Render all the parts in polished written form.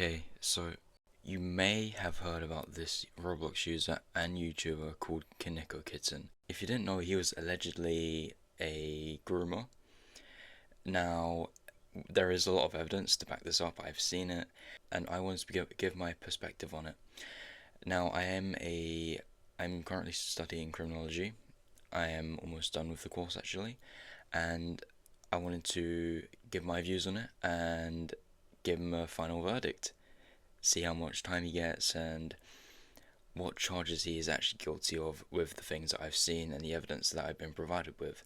Okay, so you may have heard about this Roblox user and YouTuber called Koneko Kitten. If you didn't know, he was allegedly a groomer. Now, there is a lot of evidence to back this up. I've seen it, and I wanted to give my perspective on it. Now, I'm currently studying criminology. I am almost done with the course actually, and I wanted to give my views on it and give him a final verdict, see how much time he gets and what charges he is actually guilty of with the things that I've seen and the evidence that I've been provided with.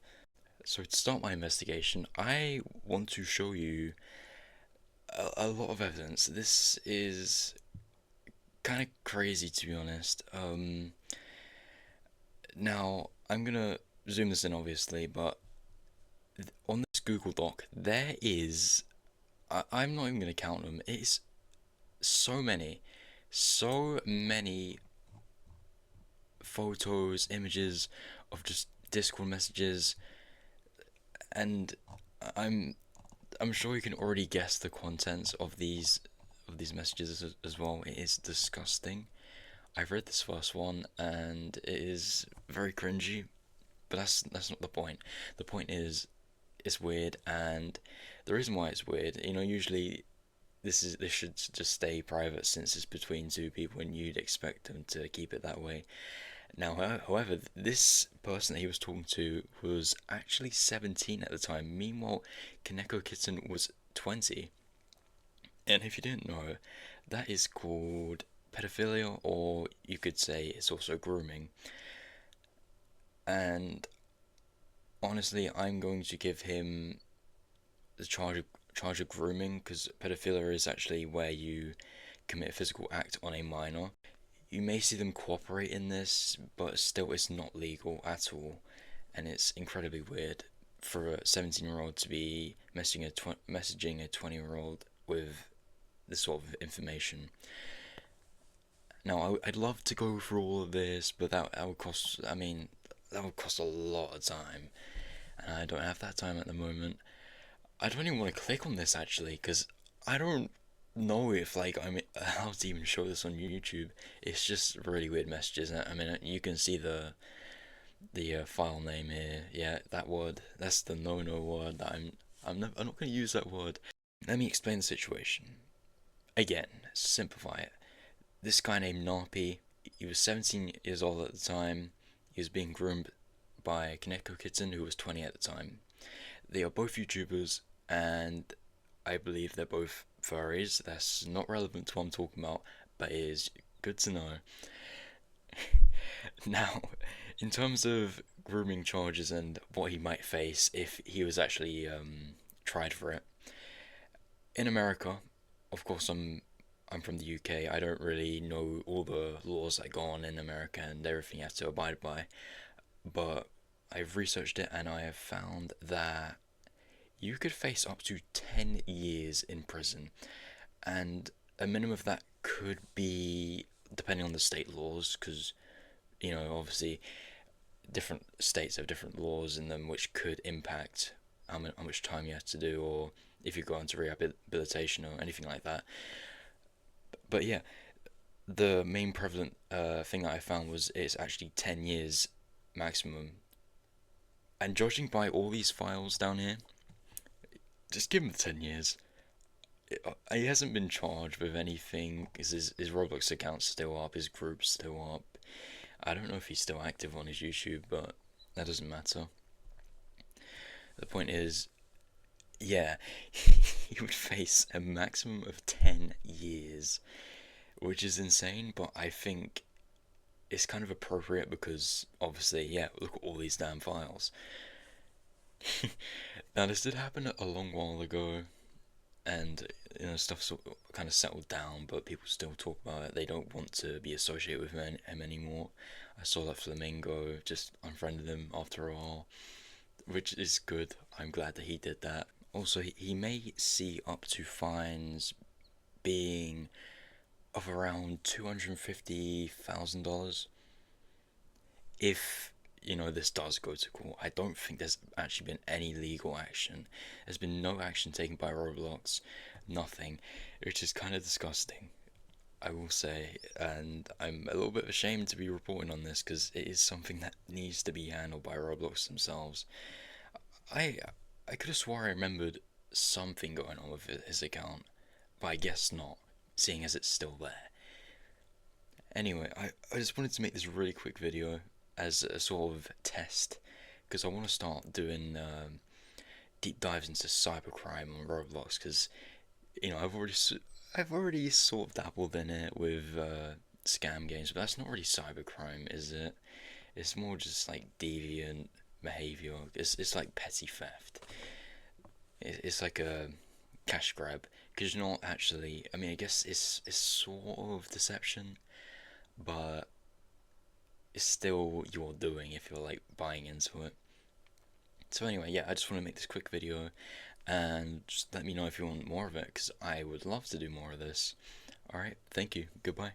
So, to start my investigation, I want to show you a lot of evidence. This is kind of crazy, to be honest. Now, I'm gonna zoom this in, obviously, but on this Google Doc, there is. I'm not even gonna count them. It's so many photos, images of just Discord messages, and I'm I'm sure you can already guess the contents of these messages as well. It is disgusting. I've read this first one and it is very cringy, but that's not the point. The point is it's weird, and the reason why it's weird, usually this should just stay private since it's between two people and you'd expect them to keep it that way. Now, however, this person that he was talking to was actually 17 at the time. Meanwhile, Koneko Kitten was 20. And if you didn't know, that is called pedophilia, or you could say it's also grooming. And honestly, I'm going to give him the charge of grooming, because pedophilia is actually where you commit a physical act on a minor. You may see them cooperate in this, but still it's not legal at all, and it's incredibly weird for a 17-year-old to be messaging a 20-year-old with this sort of information. Now, I'd love to go through all of this, but that would cost. I mean, that would cost a lot of time, and I don't have that time at the moment. I don't even want to click on this actually, because I don't know if I'm allowed to even show this on YouTube. It's just really weird messages. I mean, you can see the file name here. Yeah, that word. That's the no word. I'm not going to use that word. Let me explain the situation. Again, simplify it. This guy named Narpi, he was 17 years old at the time. He was being groomed by Koneko Kitten, who was 20 at the time. They are both YouTubers, and I believe they're both furries. That's not relevant to what I'm talking about, but it is good to know. Now, in terms of grooming charges and what he might face if he was actually tried for it, in America, of course, I'm from the UK. I don't really know all the laws that go on in America and everything you have to abide by, but I've researched it and I have found that you could face up to 10 years in prison, and a minimum of that could be depending on the state laws, because obviously different states have different laws in them which could impact how much time you have to do, or if you go into rehabilitation or anything like that. But yeah, the main prevalent thing that I found was it's actually 10 years maximum. And judging by all these files down here, just give him the 10 years. He hasn't been charged with anything. His Roblox account's still up, his group's still up. I don't know if he's still active on his YouTube, but that doesn't matter. The point is, yeah, he would face a maximum of 10 years, which is insane, but I think it's kind of appropriate because, obviously, yeah, look at all these damn files. Now, this did happen a long while ago, and stuff sort of kind of settled down, but people still talk about it. They don't want to be associated with him anymore. I saw that Flamingo just unfriended him after a while, which is good. I'm glad that he did that. Also, he may see up to fines being of around $250,000 if this does go to court. I don't think there's actually been any legal action. There's been no action taken by Roblox. nothing, which is kind of disgusting, I will say, and I'm a little bit ashamed to be reporting on this because it is something that needs to be handled by Roblox themselves. I I could have swore I remembered something going on with his account, but I guess not, seeing as it's still there. Anyway, I just wanted to make this really quick video as a sort of test because I want to start doing deep dives into cybercrime on Roblox because I've already sort of dabbled in it with scam games, but that's not really cybercrime, is it? It's more just like deviant behavior. It's like petty theft. It's like a cash grab because you're not actually. I mean, I guess it's sort of deception, but it's still you're doing if you're like buying into it. So anyway, yeah, I just want to make this quick video and just let me know if you want more of it because I would love to do more of this. Alright, thank you. Goodbye.